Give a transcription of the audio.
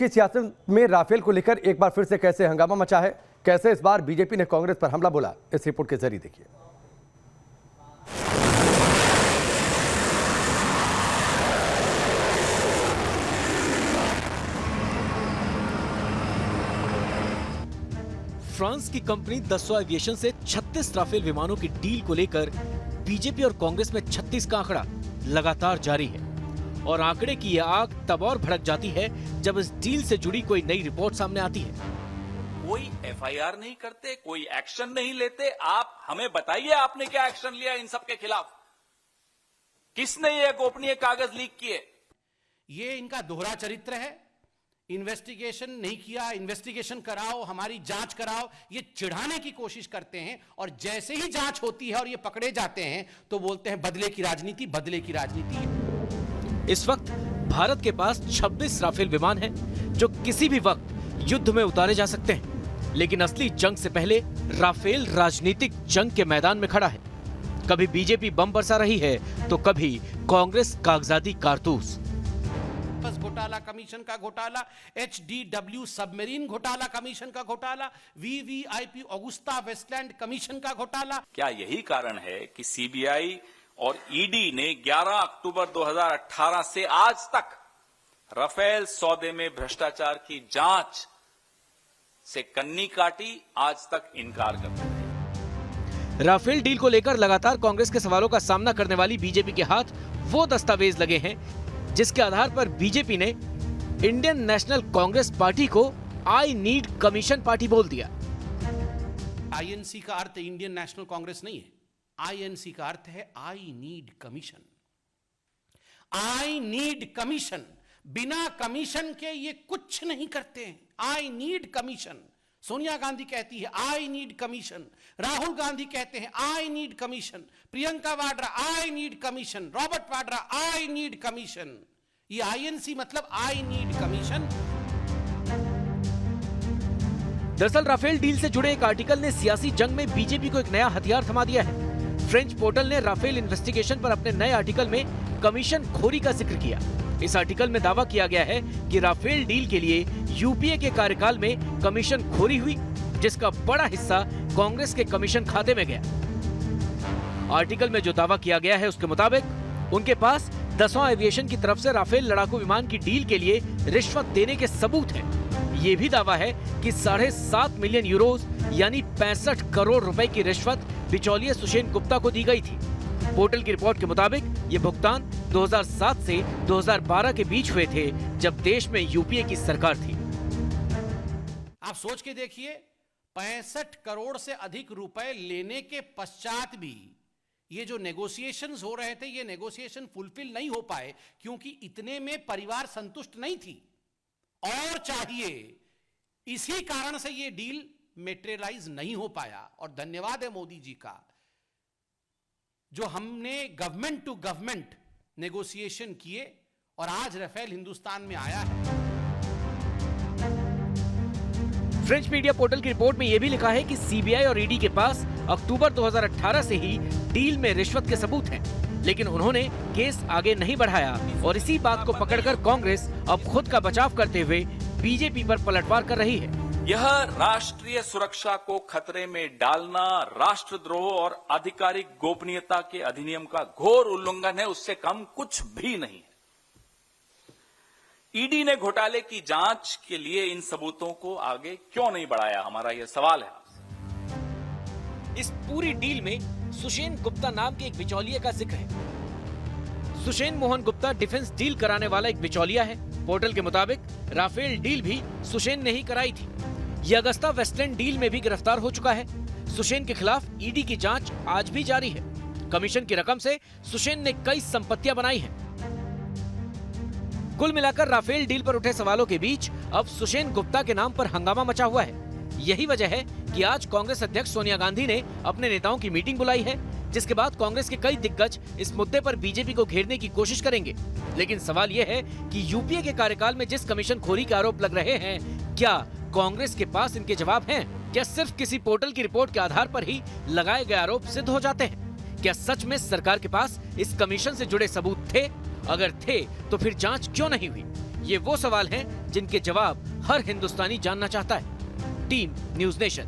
की सियासत में राफेल को लेकर एक बार फिर से कैसे हंगामा मचा है, कैसे इस बार बीजेपी ने कांग्रेस पर हमला बोला, इस रिपोर्ट के जरिए देखिए। फ्रांस की कंपनी दसो एविएशन से 36 राफेल विमानों की डील को लेकर बीजेपी और कांग्रेस में 36 का आंकड़ा लगातार जारी है और आंकड़े की यह आग तब और भड़क जाती है जब इस डील से जुड़ी कोई नई रिपोर्ट सामने आती है। कोई एफआईआर नहीं करते, कोई एक्शन नहीं लेते। आप हमें बताइए आपने क्या एक्शन लिया इन सब के खिलाफ? किसने ये गोपनीय कागज लीक किए? ये इनका दोहरा चरित्र है। इन्वेस्टिगेशन नहीं किया, इन्वेस्टिगेशन कराओ, हमारी जांच कराओ, ये चिढ़ाने की कोशिश करते हैं और जैसे ही जांच होती है और ये पकड़े जाते हैं तो बोलते हैं बदले की राजनीति, बदले की राजनीति। इस वक्त भारत के पास 26 राफेल विमान हैं जो किसी भी वक्त युद्ध में उतारे जा सकते हैं, लेकिन असली जंग से पहले राफेल राजनीतिक जंग के मैदान में खड़ा है। कभी बीजेपी बम बरसा रही है तो कभी कांग्रेस कागजाती कारतूस। घोटाला कमीशन का घोटाला, HDW सबमरीन घोटाला कमीशन का घोटाला, VVIP ऑगुस्टा वेस्टलैंड कमीशन का घोटाला। क्या यही कारण है कि सीबीआई और ईडी ने 11 अक्टूबर 2018 से आज तक राफेल सौदे में भ्रष्टाचार की जांच से कन्नी काटी, आज तक इनकार करते रहे? राफेल डील को लेकर लगातार कांग्रेस के सवालों का सामना करने वाली बीजेपी के हाथ वो दस्तावेज लगे हैं जिसके आधार पर बीजेपी ने इंडियन नेशनल कांग्रेस पार्टी को आई नीड कमीशन पार्टी बोल दिया। आईएनसी का अर्थ इंडियन नेशनल कांग्रेस नहीं है। आईएनसी का अर्थ है I need commission. I need commission, बिना कमीशन के ये कुछ नहीं करते हैं। I need commission. Sonia Gandhi कहती है I need commission, Rahul Gandhi कहते हैं I need commission, Priyanka Vadra I need commission, Robert Vadra I need commission. ये आईएनसी मतलब आई नीड कमीशन। दरअसल राफेल डील से जुड़े एक आर्टिकल ने सियासी जंग में बीजेपी को एक नया हथियार थमा दिया है। फ्रेंच पोर्टल ने राफेल इन्वेस्टिगेशन पर अपने नए आर्टिकल में कमीशन खोरी का जिक्र किया। इस आर्टिकल में दावा किया गया है कि राफेल डील के लिए यूपीए के कार्यकाल में कमीशन खोरी हुई, जिसका बड़ा हिस्सा कांग्रेस के कमीशन खाते में गया। आर्टिकल में जो दावा किया गया है उसके मुताबिक उनके पास दसो एविएशन की तरफ से राफेल लड़ाकू विमान की डील के लिए रिश्वत देने के सबूत हैं। ये भी दावा है कि 7.5 मिलियन यूरोज यानी 65 करोड़ रुपए की रिश्वत बिचौलिए सुषेन गुप्ता को दी गई थी। पोर्टल की रिपोर्ट के मुताबिक ये भुगतान 2007 से 2012 के बीच हुए थे, जब देश में यूपीए की सरकार थी। आप सोच के देखिए, 65 करोड़ से अधिक रुपए लेने के पश्चात भी ये जो नेगोशिएशंस हो रहे थे, ये नेगोशिएशन फुलफिल नहीं हो पाए क्योंकि इतने में परिवार संतुष्ट नहीं थी और चाहिए। इसी कारण से ये डील मेटेरियलाइज नहीं हो पाया। और धन्यवाद है मोदी जी का, जो हमने गवर्नमेंट टू गवर्नमेंट नेगोशिएशन किए और आज राफेल हिंदुस्तान में आया है। फ्रेंच मीडिया पोर्टल की रिपोर्ट में यह भी लिखा है कि सीबीआई और ईडी के पास अक्टूबर 2018 से ही डील में रिश्वत के सबूत हैं, लेकिन उन्होंने केस आगे नहीं बढ़ाया और इसी बात को पकड़कर कांग्रेस अब खुद का बचाव करते हुए बीजेपी पर पलटवार कर रही है। यह राष्ट्रीय सुरक्षा को खतरे में डालना, राष्ट्रद्रोह और आधिकारिक गोपनीयता के अधिनियम का घोर उल्लंघन है, उससे कम कुछ भी नहीं है। ईडी ने घोटाले की जांच के लिए इन सबूतों को आगे क्यों नहीं बढ़ाया, हमारा यह सवाल है। इस पूरी डील में सुषेन गुप्ता नाम के एक बिचौलिए का जिक्र है। सुषेन मोहन गुप्ता डिफेंस डील कराने वाला एक बिचौलिया है। पोर्टल के मुताबिक राफेल डील भी सुषेन ने ही कराई थी। ये अगस्ता वेस्टलैंड डील में भी गिरफ्तार हो चुका है। सुषेन के खिलाफ ईडी की जांच आज भी जारी है। कमीशन की रकम से सुषेन ने कई संपत्तियां बनाई हैं। कुल मिलाकर राफेल डील पर उठे सवालों के बीच अब सुषेन गुप्ता के नाम पर हंगामा मचा हुआ है। यही वजह है कि आज कांग्रेस अध्यक्ष सोनिया गांधी ने अपने नेताओं की मीटिंग बुलाई है, जिसके बाद कांग्रेस के कई दिग्गज इस मुद्दे पर बीजेपी को घेरने की कोशिश करेंगे। लेकिन सवाल यह है कि यूपीए के कार्यकाल में जिस कमीशन खोरी के आरोप लग रहे हैं, क्या कांग्रेस के पास इनके जवाब हैं? क्या सिर्फ किसी पोर्टल की रिपोर्ट के आधार पर ही लगाए गए आरोप सिद्ध हो जाते हैं? क्या सच में सरकार के पास इस कमीशन से जुड़े सबूत थे? अगर थे तो फिर जांच क्यों नहीं हुई? ये वो सवाल हैं जिनके जवाब हर हिंदुस्तानी जानना चाहता है। Team news nation.